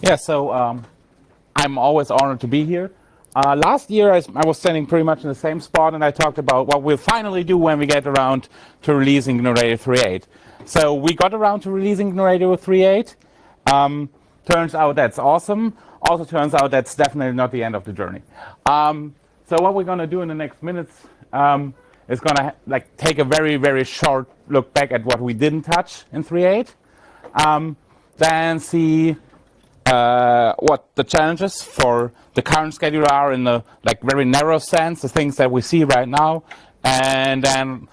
Yeah, so I'm always honored to be here. Last year, I was standing pretty much in the same spot, and I talked about what we'll finally do when we get around to releasing GNU Radio 3.8. So we got around to releasing GNU Radio 3.8. Turns out that's awesome. Also turns out that's definitely not the end of the journey. So what we're going to do in the next minutes is going to take a very, very short look back at what we didn't touch in 3.8. Then see what the challenges for the current scheduler are in the very narrow sense, the things that we see right now, and then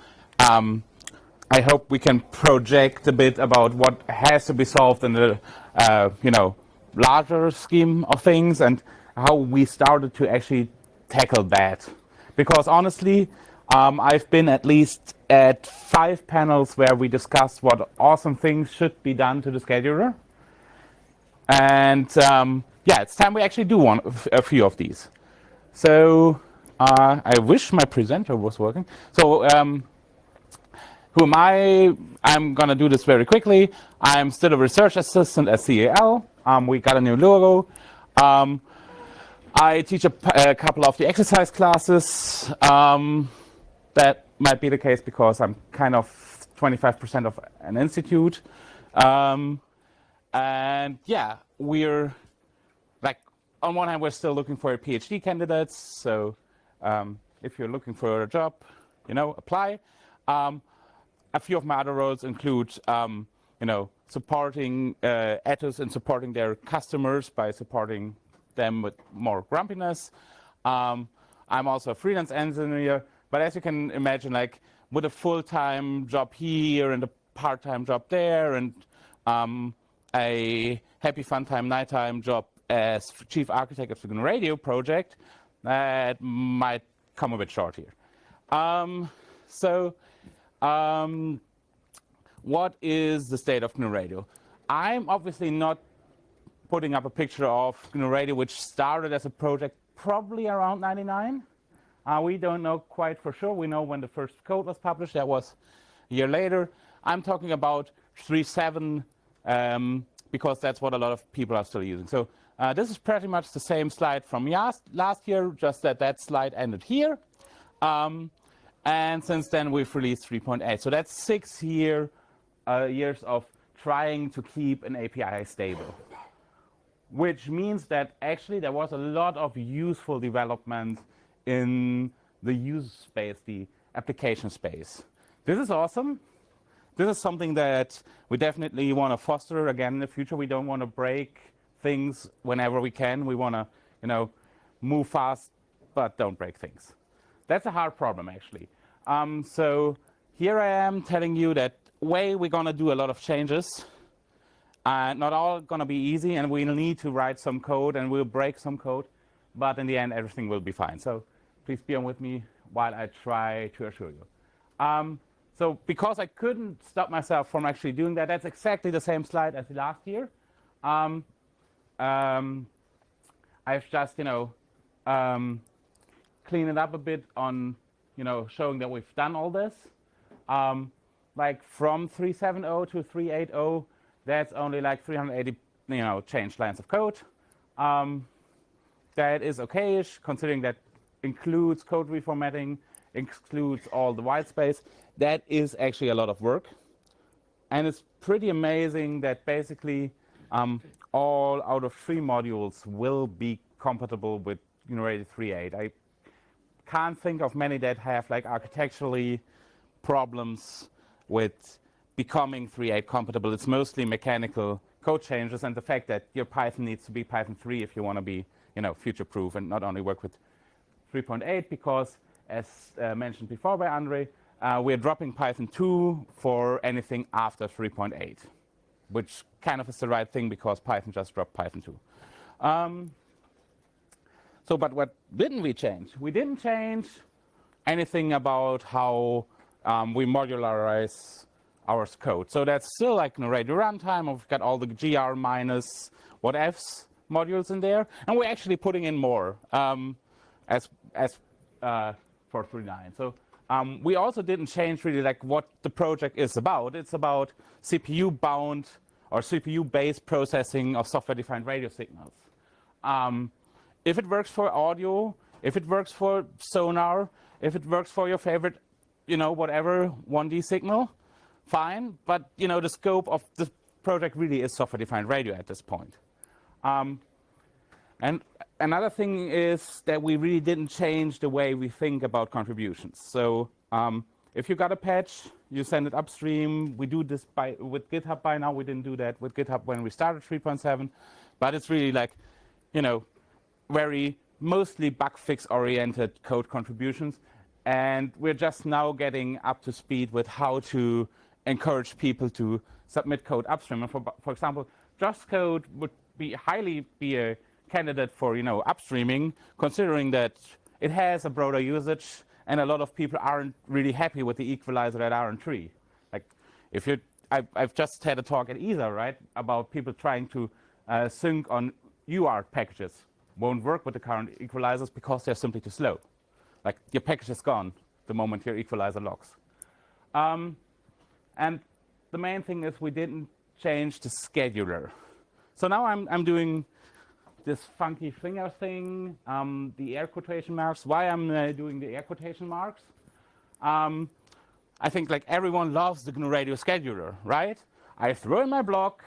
I hope we can project a bit about what has to be solved in the larger scheme of things and how we started to actually tackle that. Because honestly, I've been at least at 5 panels where we discussed what awesome things should be done to the scheduler. And yeah, it's time we actually do a few of these. So I wish my presenter was working. So who am I? I'm going to do this very quickly. I'm still a research assistant at CAL. We got a new logo. I teach a couple of the exercise classes. That might be the case because I'm kind of 25% of an institute. And yeah, we're on one hand, we're still looking for PhD candidates. So if you're looking for a job, apply. A few of my other roles include, supporting Ethos and supporting their customers by supporting them with more grumpiness. I'm also a freelance engineer, but as you can imagine, with a full-time job here and a part-time job there, and a happy fun-time, nighttime job as chief architect of the GNU Radio project, that might come a bit short here. What is the state of GNU Radio? I'm obviously not putting up a picture of GNU Radio, which started as a project probably around 99. We don't know quite for sure. We know when the first code was published. That was a year later. I'm talking about 3.7 because that's what a lot of people are still using. So this is pretty much the same slide from last year, just that slide ended here. And since then, we've released 3.8. So that's 6 years of trying to keep an API stable, which means that actually there was a lot of useful development in the user space, the application space. This is awesome. This is something that we definitely want to foster again in the future. We don't want to break things whenever we can. We want to, move fast, but don't break things. That's a hard problem, actually. So here I am telling you that we're going to do a lot of changes. Not all going to be easy, and we'll need to write some code, and we'll break some code. But in the end, everything will be fine. So please be on with me while I try to assure you. So because I couldn't stop myself from actually doing that, that's exactly the same slide as last year. I've just, cleaned it up a bit on, showing that we've done all this. From 3.7.0 to 3.8.0, that's only 380, changed lines of code. That is okay-ish, considering that includes code reformatting, includes all the white space. That is actually a lot of work. And it's pretty amazing that basically all out of 3 modules will be compatible with GNU Radio 3.8. I can't think of many that have architecturally problems with becoming 3.8 compatible. It's mostly mechanical code changes and the fact that your Python needs to be Python 3 if you want to be future-proof and not only work with 3.8, because as mentioned before by Andre, we're dropping Python 2 for anything after 3.8, which kind of is the right thing because Python just dropped Python 2. But what didn't we change? We didn't change anything about how we modularize our code. So that's still GNU Radio runtime. We've got all the gr minus whatevs modules in there, and we're actually putting in more as for 3.9. So we also didn't change really what the project is about. It's about CPU bound or CPU-based processing of software-defined radio signals. If it works for audio, if it works for sonar, if it works for your favorite, whatever 1D signal, fine. But the scope of the project really is software-defined radio at this point. And another thing is that we really didn't change the way we think about contributions. So if you got a patch, you send it upstream. We do this with GitHub by now. We didn't do that with GitHub when we started 3.7. But it's really like, very mostly bug fix oriented code contributions. And we're just now getting up to speed with how to encourage people to submit code upstream. And for example, Just Code would highly be a candidate for upstreaming, considering that it has a broader usage and a lot of people aren't really happy with the equalizer at R3. Like I've just had a talk at ESA, right, about people trying to sync on UART packages. Won't work with the current equalizers because they're simply too slow. Like your package is gone the moment your equalizer locks. And the main thing is we didn't change the scheduler. So now I'm doing this funky finger thing, the air quotation marks. Why I'm doing the air quotation marks? I think like everyone loves the GNU Radio scheduler, right? I throw in my block,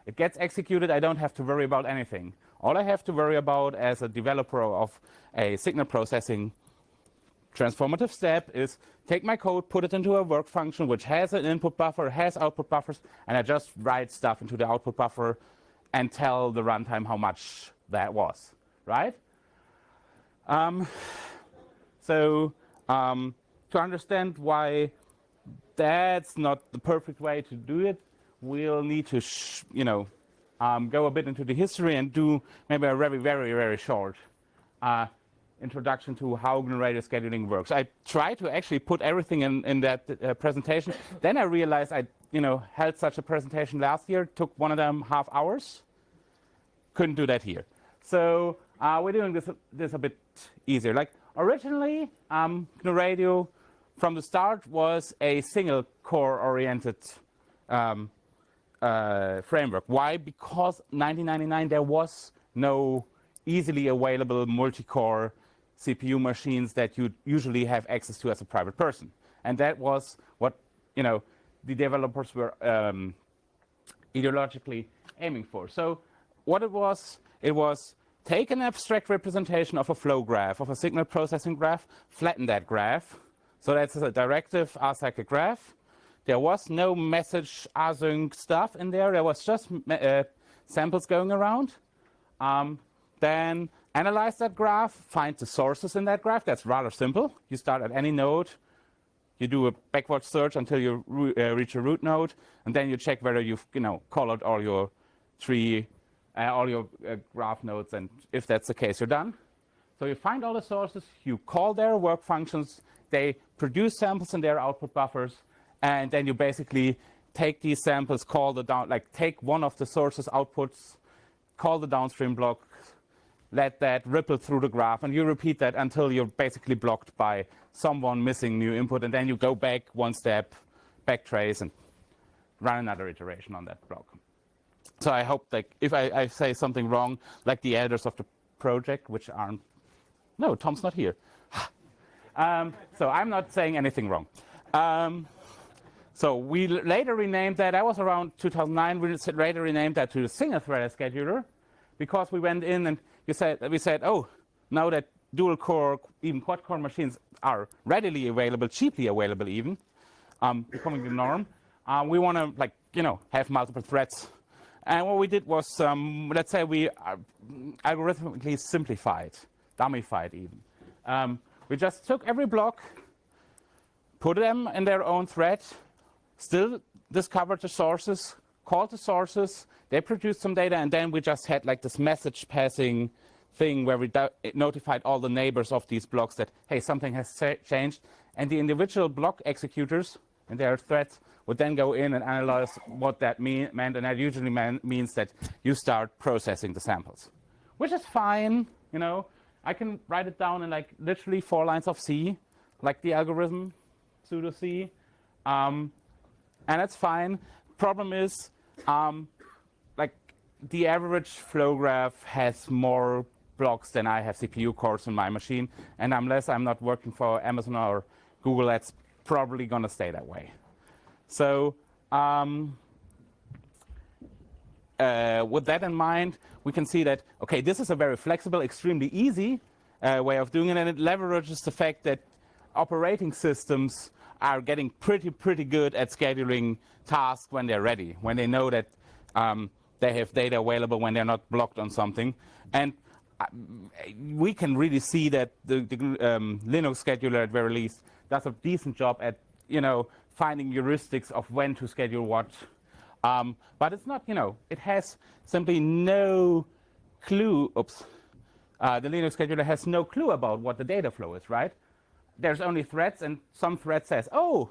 it gets executed, I don't have to worry about anything. All I have to worry about as a developer of a signal processing transformative step is take my code, put it into a work function which has an input buffer, has output buffers, and I just write stuff into the output buffer and tell the runtime how much that was, right? So to understand why that's not the perfect way to do it, we'll need to, go a bit into the history and do maybe a very, very, very short introduction to how GNU Radio scheduling works. I tried to actually put everything in that presentation. Then I realized I, held such a presentation last year. Took 1.5 hours. Couldn't do that here. So we're doing this a bit easier. Like originally, GNU Radio from the start was a single core oriented framework. Why? Because 1999 there was no easily available multi-core CPU machines that you usually have access to as a private person. And that was what the developers were ideologically aiming for. So what it was take an abstract representation of a flow graph, of a signal processing graph, flatten that graph. So that's a directive acyclic graph. There was no message async stuff in there. There was just samples going around. Then analyze that graph, find the sources in that graph. That's rather simple. You start at any node. You do a backward search until you reach a root node, and then you check whether you've colored all your tree, all your graph nodes, and if that's the case, you're done. So you find all the sources. You call their work functions. They produce samples in their output buffers, and then you basically take these samples, take one of the sources outputs, call the downstream block, let that ripple through the graph, and you repeat that until you're basically blocked by someone missing new input, and then you go back one step, backtrace, and run another iteration on that block. So I hope that if I say something wrong, like the editors of the project, which aren't, no, Tom's not here. So I'm not saying anything wrong. So we later renamed that was around 2009, we later renamed that to the single-threaded scheduler, because we went in and we said, oh, now that dual-core, even quad-core machines are readily available, cheaply available even, becoming the norm, we want to have multiple threads. And what we did was, let's say we algorithmically simplified, dummified even. We just took every block, put them in their own thread, still discovered the sources, called the sources, they produced some data, and then we just had like this message passing thing where we notified all the neighbors of these blocks that, hey, something has changed. And the individual block executors and their threads would then go in and analyze what that meant, and that usually means that you start processing the samples, which is fine. I can write it down in like literally 4 lines of C, like the algorithm, pseudo C, and that's fine. Problem is, the average flow graph has more blocks than I have CPU cores in my machine, and unless I'm not working for Amazon or Google, that's probably going to stay that way. So with that in mind, we can see that, okay, this is a very flexible, extremely easy way of doing it, and it leverages the fact that operating systems are getting pretty good at scheduling tasks when they're ready, when they know that they have data available, when they're not blocked on something. And we can really see that the Linux scheduler at very least does a decent job at, finding heuristics of when to schedule what. But it's not, it has simply no clue. Oops. The Linux scheduler has no clue about what the data flow is, right? There's only threads, and some thread says, oh,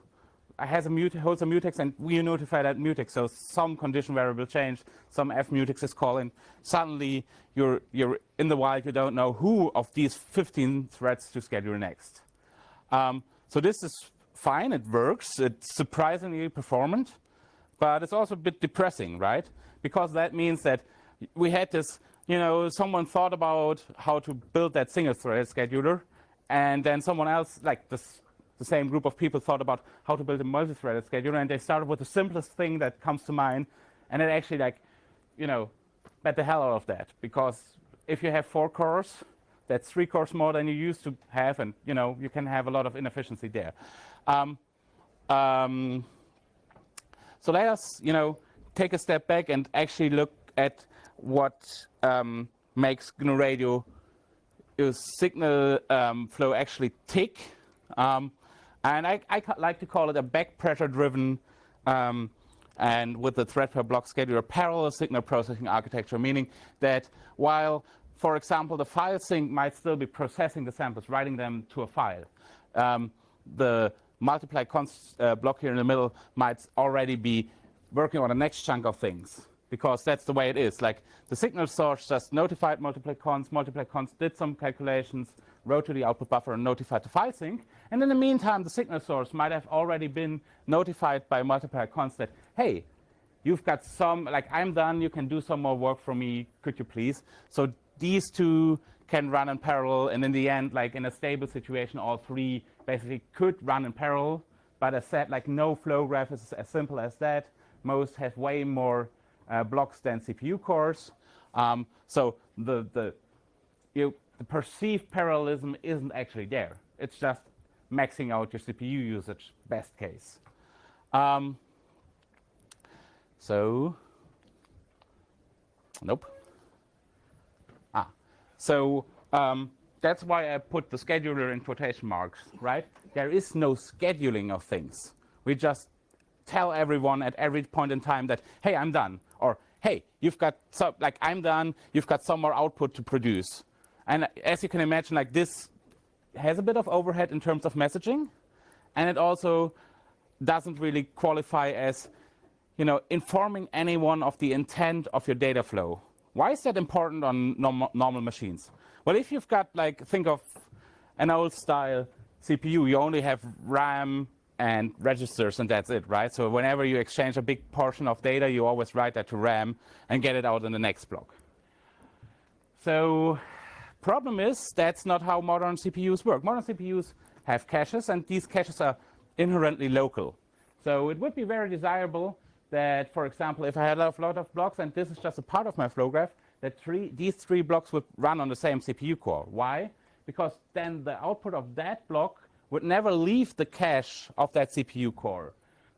it holds a mutex, and we notify that mutex. So some condition variable changed, some f mutex is called, and suddenly you're in the wild, you don't know who of these 15 threads to schedule next. So this is fine, it works, it's surprisingly performant, but it's also a bit depressing, right? Because that means that we had this, someone thought about how to build that single-threaded scheduler, and then someone else, like the same group of people, thought about how to build a multi-threaded scheduler, and they started with the simplest thing that comes to mind, and it actually, bet the hell out of that, because if you have 4 cores, that's 3 cores more than you used to have, and you can have a lot of inefficiency there. So let us, take a step back and actually look at what makes GNU Radio signal flow actually tick. And I like to call it a back pressure driven and with the thread per block scheduler parallel signal processing architecture, meaning that while, for example, the file sync might still be processing the samples, writing them to a file, the multiply const block here in the middle might already be working on the next chunk of things, because that's the way it is. Like the signal source just notified multiply const did some calculations, wrote to the output buffer and notified the file sync. And in the meantime, the signal source might have already been notified by multiply const that, hey, you've got some, like I'm done, you can do some more work for me, could you please? So these two can run in parallel, and in the end, like in a stable situation, all 3 basically could run in parallel. But as said, like no flow graph is as simple as that. Most have way more blocks than CPU cores. So the perceived parallelism isn't actually there. It's just maxing out your CPU usage, best case. So, nope. So that's why I put the scheduler in quotation marks, right? There is no scheduling of things. We just tell everyone at every point in time that, hey, I'm done. Or, hey, you've got, I'm done, you've got some more output to produce. And as you can imagine, like this has a bit of overhead in terms of messaging. And it also doesn't really qualify as, informing anyone of the intent of your data flow. Why is that important on normal machines? Well, if you've got, think of an old style CPU, you only have RAM and registers, and that's it, right? So whenever you exchange a big portion of data, you always write that to RAM and get it out in the next block. So problem is, that's not how modern CPUs work. Modern CPUs have caches, and these caches are inherently local. So it would be very desirable that, for example, if I had a lot of blocks, and this is just a part of my flow graph, that these 3 blocks would run on the same CPU core. Why? Because then the output of that block would never leave the cache of that CPU core.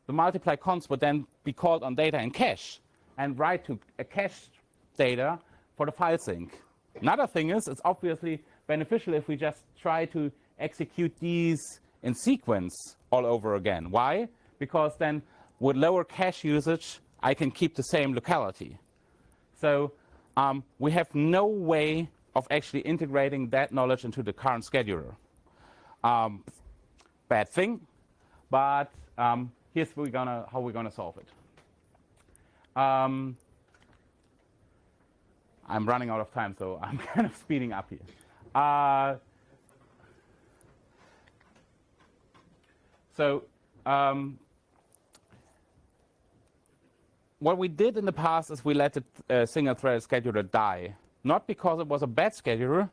The multiply const would then be called on data in cache and write to a cached data for the file sync. Another thing is, it's obviously beneficial if we just try to execute these in sequence all over again. Why? Because then with lower cache usage, I can keep the same locality. So we have no way of actually integrating that knowledge into the current scheduler. Bad thing, but here's how we're gonna solve it. I'm running out of time, so I'm kind of speeding up here. what we did in the past is we let the single-threaded scheduler die. Not because it was a bad scheduler,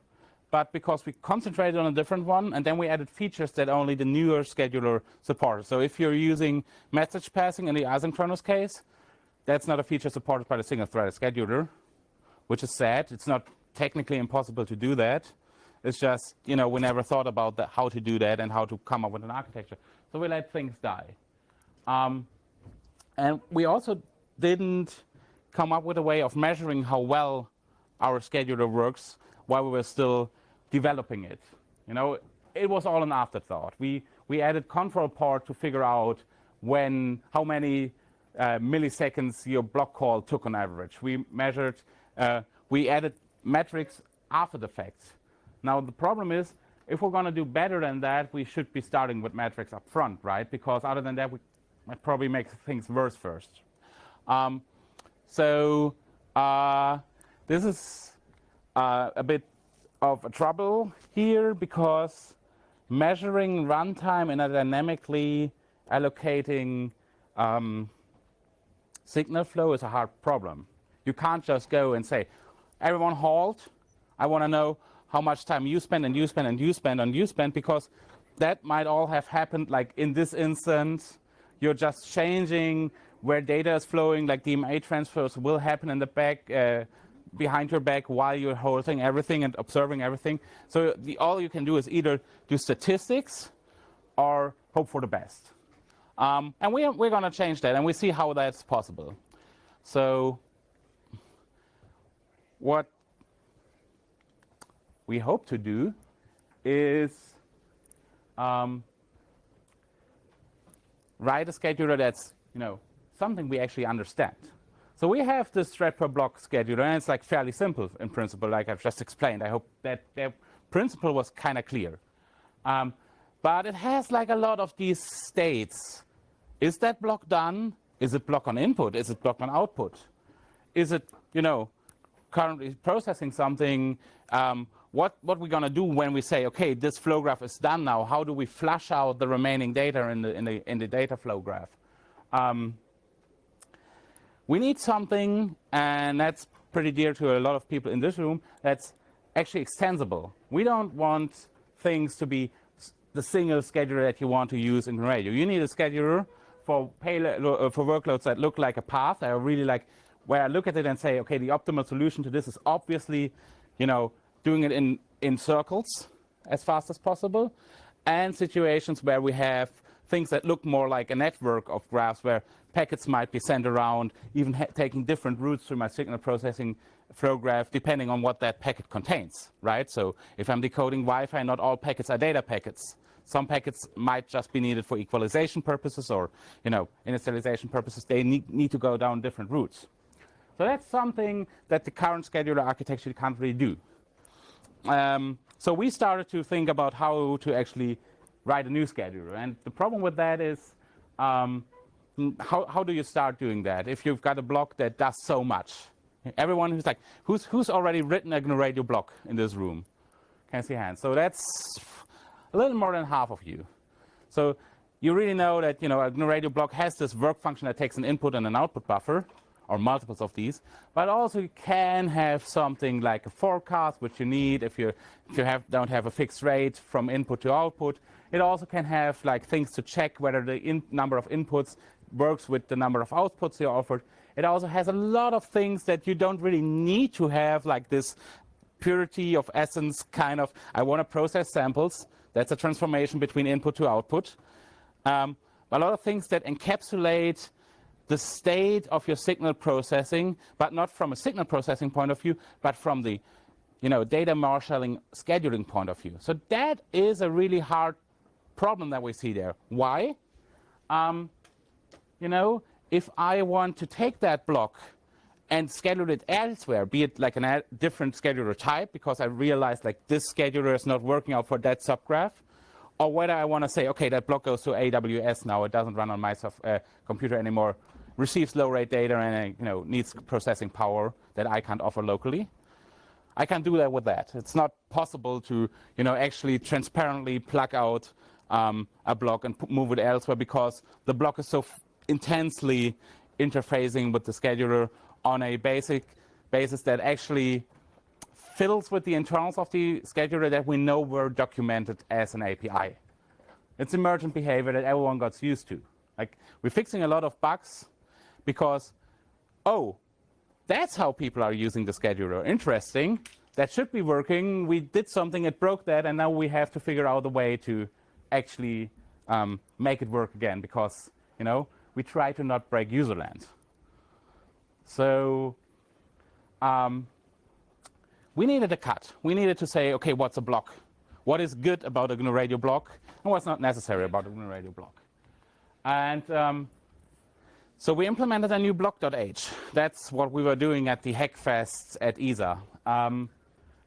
but because we concentrated on a different one, and then we added features that only the newer scheduler supported. So if you're using message passing in the asynchronous case, that's not a feature supported by the single-threaded scheduler, which is sad. It's not technically impossible to do that. It's just, we never thought about how to do that and how to come up with an architecture. So we let things die. And we also didn't come up with a way of measuring how well our scheduler works while we were still developing it. It was all an afterthought. We added control port to figure out how many milliseconds your block call took on average. We added metrics after the fact. Now the problem is, if we're going to do better than that, we should be starting with metrics up front, right? Because other than that, we might probably make things worse first. This is a bit of a trouble here, because measuring runtime in a dynamically allocating signal flow is a hard problem. You can't just go and say, everyone halt, I want to know how much time you spend and you spend and you spend and you spend, because that might all have happened like in this instance. You're just changing where data is flowing, like DMA transfers will happen in the back, behind your back, while you're holding everything and observing everything. So all you can do is either do statistics or hope for the best. And we're going to change that, and we see how that's possible. So what we hope to do is write a scheduler that's something we actually understand. So we have this thread per block scheduler, and it's like fairly simple in principle, like I've just explained. I hope that the principle was kind of clear. But it has like a lot of these states. Is that block done? Is it block on input? Is it block on output? Is it, currently processing something? What we're going to do when we say, okay, this flow graph is done now? How do we flush out the remaining data in the data flow graph? We need something, and that's pretty dear to a lot of people in this room, that's actually extensible. We don't want things to be the single scheduler that you want to use in GNU Radio. You need a scheduler for workloads that look like a path. I really like where I look at it and say, okay, the optimal solution to this is obviously, doing it in circles as fast as possible, and situations where we have things that look more like a network of graphs where packets might be sent around, even taking different routes through my signal processing flow graph, depending on what that packet contains, right? So if I'm decoding Wi-Fi, not all packets are data packets. Some packets might just be needed for equalization purposes or, initialization purposes. They need to go down different routes. So that's something that the current scheduler architecture can't really do. So we started to think about how to actually write a new scheduler. And the problem with that is, how do you start doing that if you've got a block that does so much? Everyone who's like, who's already written a GNU Radio block in this room? Can I see hands? So that's a little more than half of you. So you really know that a GNU Radio block has this work function that takes an input and an output buffer, or multiples of these, but also you can have something like a forecast, which you need if you don't have a fixed rate from input to output. It also can have like things to check whether the number of inputs works with the number of outputs you're offered. It also has a lot of things that you don't really need to have, like this purity of essence kind of, I want to process samples. That's a transformation between input to output. A lot of things that encapsulate the state of your signal processing, but not from a signal processing point of view, but from the data marshalling scheduling point of view. So that is a really hard problem that we see there. Why? If I want to take that block and schedule it elsewhere, be it like a different scheduler type, because I realize like this scheduler is not working out for that subgraph, or whether I want to say, okay, that block goes to AWS now, it doesn't run on my computer anymore, receives low rate data and needs processing power that I can't offer locally. I can do that with that. It's not possible to actually transparently plug out a block and move it elsewhere, because the block is so intensely interfacing with the scheduler on a basic basis that actually fiddles with the internals of the scheduler that we know were documented as an API. It's emergent behavior that everyone got used to. Like, we're fixing a lot of bugs because, oh, that's how people are using the scheduler. Interesting. That should be working. We did something, it broke that, and now we have to figure out a way to actually make it work again because, you know, we try to not break userland. So we needed a cut. We needed to say, okay, what's a block? What is good about a GNU Radio block, and what's not necessary about a GNU Radio block? And so we implemented a new block.h. That's what we were doing at the Hackfests at ESA.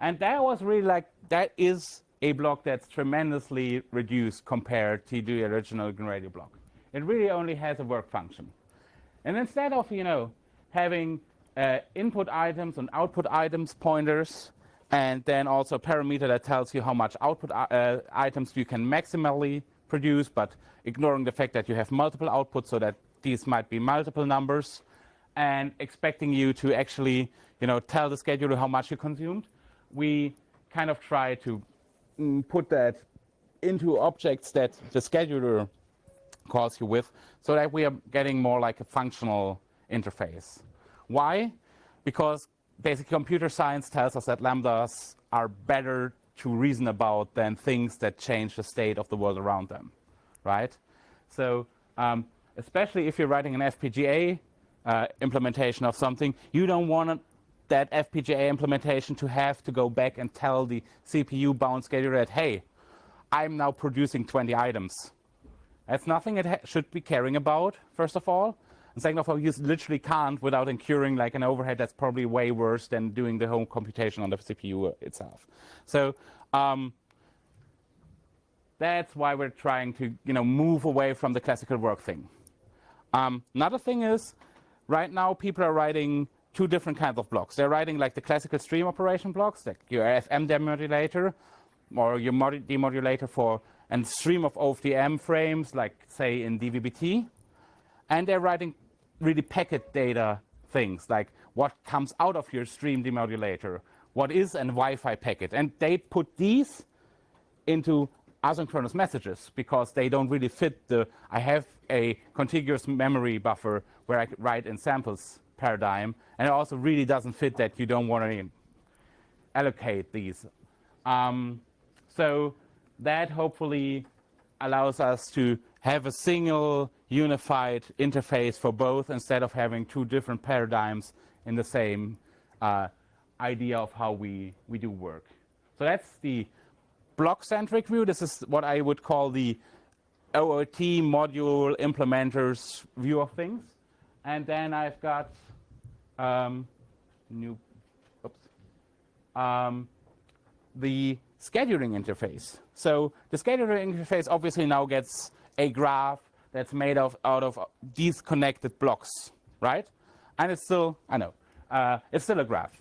And that was really like, that is a block that's tremendously reduced compared to the original GNU Radio block. It really only has a work function. And instead of, you know, having input items and output items pointers, and then also a parameter that tells you how much output items you can maximally produce, but ignoring the fact that you have multiple outputs so that these might be multiple numbers, and expecting you to actually, you know, tell the scheduler how much you consumed, we kind of try to put that into objects that the scheduler calls you with, so that we are getting more like a functional interface. Why? Because basic computer science tells us that lambdas are better to reason about than things that change the state of the world around them, right? So especially if you're writing an FPGA implementation of something, you don't want that FPGA implementation to have to go back and tell the CPU-bound scheduler that, hey, I'm now producing 20 items. That's nothing it should be caring about, first of all. And second of all, you literally can't without incurring like an overhead that's probably way worse than doing the whole computation on the CPU itself. So that's why we're trying to, you know, move away from the classical work thing. Another thing is, right now people are writing two different kinds of blocks. They're writing like the classical stream operation blocks, like your FM demodulator or your demodulator for a stream of OFDM frames, like say in DVB-T. And they're writing really packet data things, like what comes out of your stream demodulator, what is a Wi-Fi packet. And they put these into asynchronous messages because they don't really fit the, I have a contiguous memory buffer where I could write in samples paradigm, and it also really doesn't fit that you don't want to allocate these. So that hopefully allows us to have a single unified interface for both instead of having two different paradigms in the same idea of how we do work. So that's the block-centric view. This is what I would call the OOT module implementers view of things. And then I've got the scheduling interface. So the scheduling interface obviously now gets a graph that's made out of these connected blocks, right? And it's still, I know, it's still a graph.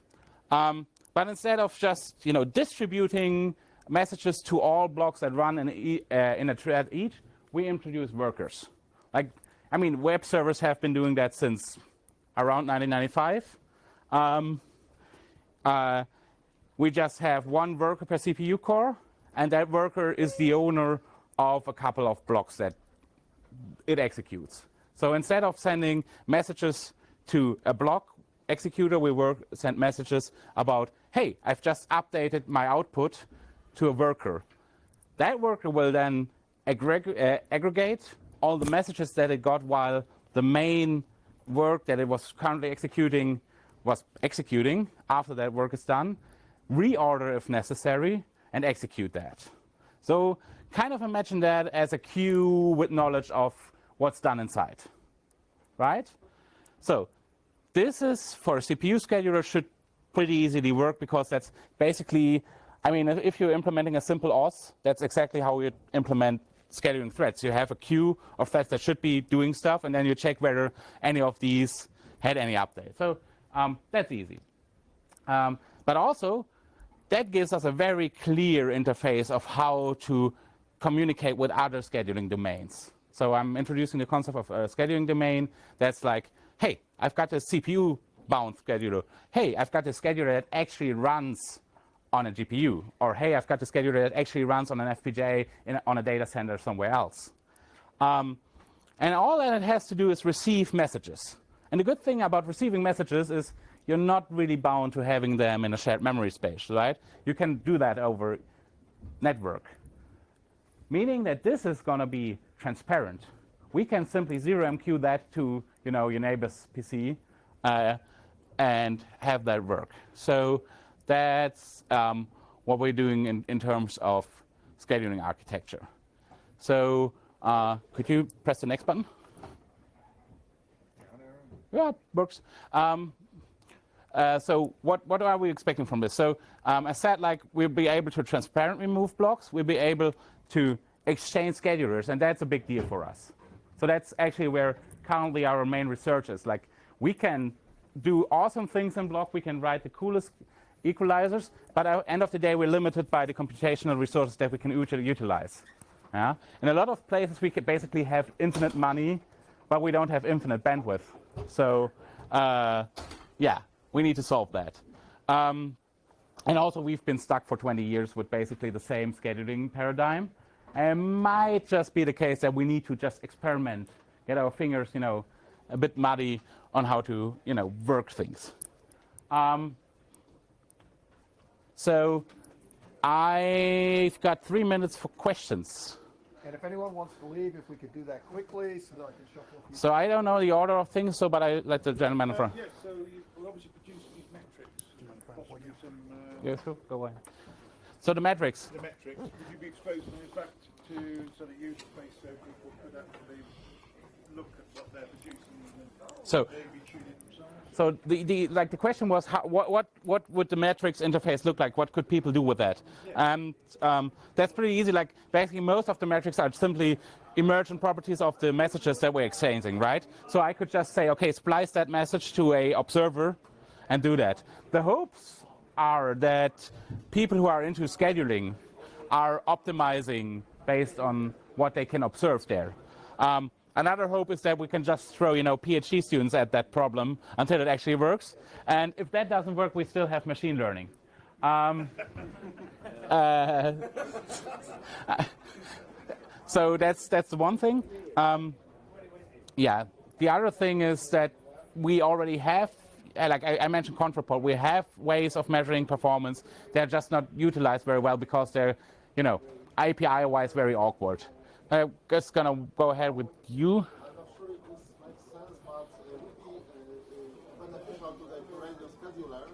But instead of just, you know, distributing messages to all blocks that run in a thread each, we introduce workers. Like, I mean, web servers have been doing that since around 1995. We just have one worker per CPU core, and that worker is the owner of a couple of blocks that it executes. So instead of sending messages to a block executor, we send messages about, hey, I've just updated my output to a worker. That worker will then aggregate all the messages that it got while the main work that it was currently executing was executing. After that work is done, reorder if necessary, and execute that. So kind of imagine that as a queue with knowledge of what's done inside, right? So this is, for a CPU scheduler, should pretty easily work because that's basically, I mean, if you're implementing a simple OS, that's exactly how you implement scheduling threads. You have a queue of threads that should be doing stuff, and then you check whether any of these had any updates. So that's easy. But also, that gives us a very clear interface of how to communicate with other scheduling domains. So I'm introducing the concept of a scheduling domain that's like, hey, I've got a CPU-bound scheduler. Hey, I've got a scheduler that actually runs on a GPU. Or hey, I've got a scheduler that actually runs on an FPGA on a data center somewhere else. And all that it has to do is receive messages. And the good thing about receiving messages is you're not really bound to having them in a shared memory space, right? You can do that over network. Meaning that this is going to be transparent. We can simply 0MQ that to your neighbor's PC and have that work. So that's what we're doing in terms of scheduling architecture. So could you press the next button? Yeah, it works. So what are we expecting from this? So I said, like, we'll be able to transparently move blocks. We'll be able to exchange schedulers, and that's a big deal for us. So that's actually where currently our main research is. Like, we can do awesome things in block. We can write the coolest equalizers, but at the end of the day, we're limited by the computational resources that we can utilize. Yeah? In a lot of places, we could basically have infinite money, but we don't have infinite bandwidth. So yeah, we need to solve that. And also, we've been stuck for 20 years with basically the same scheduling paradigm. And it might just be the case that we need to just experiment, get our fingers, a bit muddy on how to, work things. So I've got 3 minutes for questions. And if anyone wants to leave, if we could do that quickly so that I can shuffle a few. So I don't know the order of things, but I let the gentleman in front. Yes, so you will obviously produce these metrics. Yes, sure. Go ahead. So the metrics. The metrics, would you be exposing them in fact to sort of user space so people could actually look at what they're producing and so maybe tune in themselves? So the question was what would the metrics interface look like? What could people do with that? And that's pretty easy. Like, basically most of the metrics are simply emergent properties of the messages that we're exchanging, right? So I could just say, okay, splice that message to a observer and do that. The hopes are that people who are into scheduling are optimizing based on what they can observe there. Another hope is that we can just throw, PhD students at that problem until it actually works. And if that doesn't work, we still have machine learning. So that's the one thing. Yeah, the other thing is that we already have, like I mentioned Contraport, we have ways of measuring performance. They're just not utilized very well because they're, API-wise very awkward. I'm just going to go ahead with you. I'm not sure if this makes sense, but beneficial to the radio scheduler is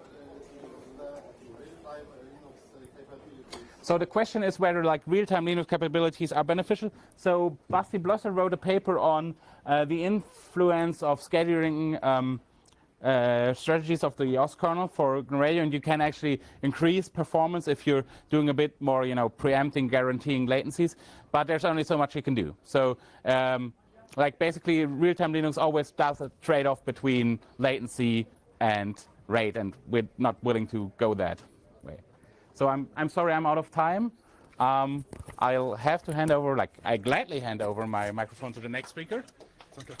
the real-time Linux capabilities. So the question is whether real-time Linux capabilities are beneficial. So Basti Blosser wrote a paper on the influence of scheduling strategies of the OS kernel for GNU Radio, and you can actually increase performance if you're doing a bit more, preempting, guaranteeing latencies. But there's only so much you can do. So, basically, real-time Linux always does a trade-off between latency and rate, and we're not willing to go that way. So I'm sorry, I'm out of time. I'll have to hand over, I gladly hand over my microphone to the next speaker. Okay.